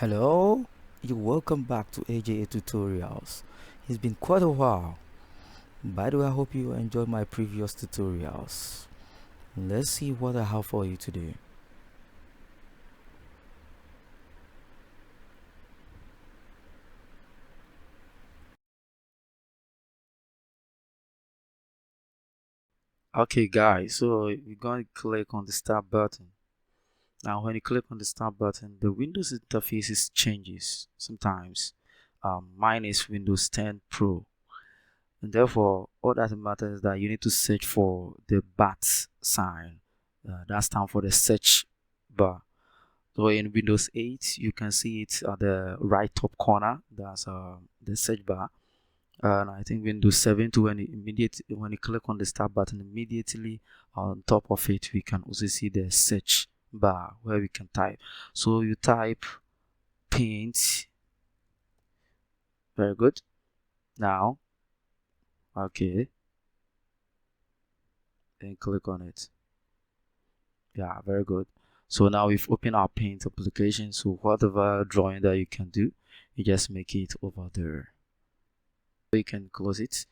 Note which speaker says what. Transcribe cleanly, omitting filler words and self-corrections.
Speaker 1: Hello, you welcome back to AJA Tutorials. It's been quite a while. By the way, I hope you enjoyed my previous tutorials. Let's see what I have for you today. Okay guys, so you're going to click on the start button. Now when you click on the start button, the Windows interface changes sometimes. Mine is Windows 10 Pro. And therefore, all that matters is that you need to search for the bat sign. That stands for the search bar. So in Windows 8, you can see it at the right top corner. That's the search bar. And I think Windows 7 to when you click on the start button, immediately on top of it, we can also see the search bar where we can type. So you type paint. Very good. Now, okay, then click on it. Yeah, very good. So now we've opened our paint application. So whatever drawing that you can do, you just make it over there. You can close it.